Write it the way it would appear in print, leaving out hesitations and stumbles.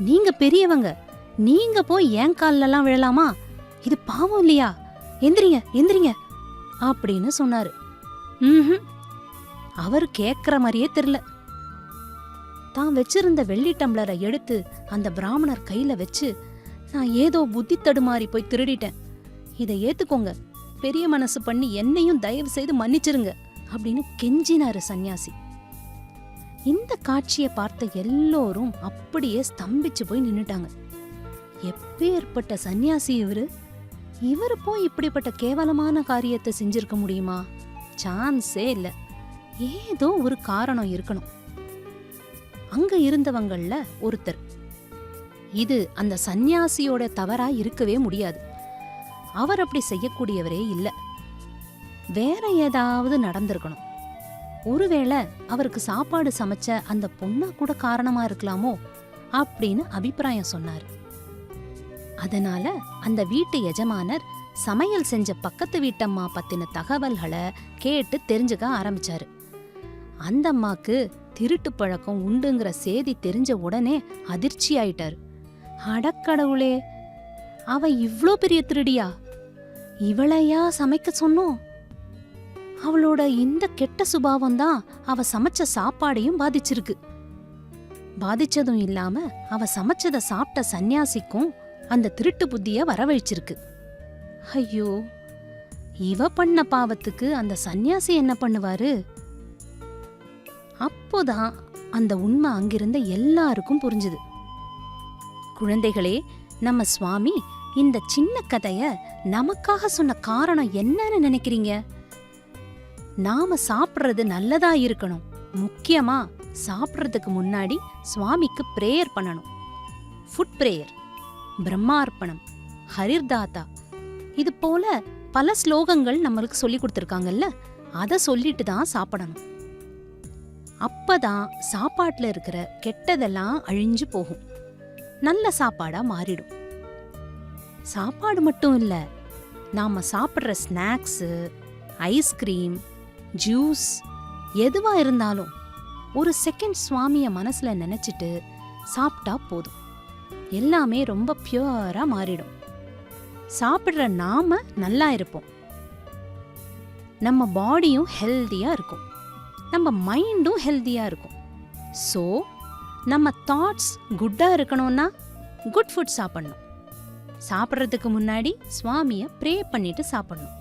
நீங்க பெரியவங்க, நீங்க போய் என் கால்லலாம் விழலாமா? இது பாவம் இல்லையா? எந்திரிங்க எந்திரிங்க அப்படின்னு சொன்னாரு. அவர் கேக்குற மாதிரியே தெரியல. தான் வச்சிருந்த வெள்ளி டம்ளரை எடுத்து அந்த பிராமணர் கையில வச்சு, நான் ஏதோ புத்தி தடுமாறி போய் திருடிட்டேன், இதை ஏத்துக்கோங்க, பெரிய மனசு பண்ணி என்னையும் தயவு செய்து மன்னிச்சிருங்க அப்படின்னு கெஞ்சினாரு சன்னியாசி. இந்த காட்சியை பார்த்த எல்லோரும் அப்படியே ஸ்தம்பிச்சு போய் நின்னுட்டாங்க. எப்பேற்பட்ட சன்னியாசி இவரு போய் இப்படிப்பட்ட கேவலமான காரியத்தை செஞ்சிருக்க முடியுமா? சான்ஸே இல்ல. ஏதோ ஒரு காரணம் இருக்கணும். அங்க இருந்தவங்கள்ல ஒருத்தர், இது அந்த சன்னியாசியோட தவறா இருக்கவே முடியாது, அவர் அப்படி செய்யக்கூடியவரே இல்ல, வேற ஏதாவது நடந்திருக்கணும், ஒருவேளை அவருக்கு சாப்பாடு சமைச்ச அந்த பொண்ணா கூட காரணமா இருக்கலாமோ அப்படின்னு அபிப்பிராயம் சொன்னாரு. அதனால அந்த வீட்டு எஜமானர் சமையல் செஞ்ச பக்கத்து வீட்டம்மா பத்தின தகவல்களை கேட்டு தெரிஞ்சுக்க ஆரம்பிச்சாரு. அந்த அம்மாக்கு திருட்டு பழக்கம் உண்டுங்கிற செய்தி தெரிஞ்ச உடனே அதிர்ச்சி ஆயிட்டாரு. அடக்கடவுளே, அவ இவ்ளோ பெரிய திருடியா? இவளையா சமைக்க சொன்னோம்? அவளோட இந்த கெட்ட சுபாவம் தான் அவ சமைச்ச சாப்பாடையும் பாதிச்சிருக்கு. பாதிச்சதும் இல்லாம அவ சமைச்சத சாப்பிட்ட சன்னியாசிக்கும் அந்த திருட்டு புத்திய வரவழிச்சிருக்கு. ஐயோ, இவ பண்ண பாவத்துக்கு அந்த சன்னியாசி என்ன பண்ணுவாரு? அப்போதான் அந்த உண்மை அங்கிருந்த எல்லாருக்கும் புரிஞ்சுது. குழந்தைகளே, நம்ம சுவாமி இந்த சின்ன கதைய நமக்காக சொன்ன காரணம் என்னன்னு நினைக்கிறீங்க? நாம சாப்பிடுறது நல்லதா இருக்கணும். முக்கியமா சாப்பிடுறதுக்கு முன்னாடி சுவாமிக்கு பிரேயர் பண்ணணும். ஃபுட் பிரேயர், பிரம்மார்ப்பணம், ஹரிர்தாத்தா, இது போல பல ஸ்லோகங்கள் நம்மளுக்கு சொல்லி கொடுத்துருக்காங்கல்ல, அதை சொல்லிட்டு தான் சாப்பிடணும். அப்பதான் சாப்பாட்டுல இருக்கிற கெட்டதெல்லாம் அழிஞ்சு போகும், நல்ல சாப்பாடா மாறிடும். சாப்பாடு மட்டும் இல்ல, நாம சாப்பிட்ற ஸ்நாக்ஸு, ஐஸ்கிரீம், ஜூஸ் எதுவா இருந்தாலும் ஒரு செகண்ட் சுவாமிய மனசுல நினைச்சிட்டு சாப்பிட்டா போதும், எல்லாமே ரொம்ப பியூரா மாறிடும். சாப்பிடுற நாம நல்லா இருப்போம், நம்ம பாடியும் ஹெல்தியா இருக்கும், நம்ம மைண்டும் ஹெல்தியா இருக்கும். ஸோ நம்ம தாட்ஸ் குட்டா இருக்கணும்னா குட் ஃபுட் சாப்பிடணும். சாப்பிட்றதுக்கு முன்னாடி சுவாமிய ப்ரே பண்ணிட்டு சாப்பிடணும்.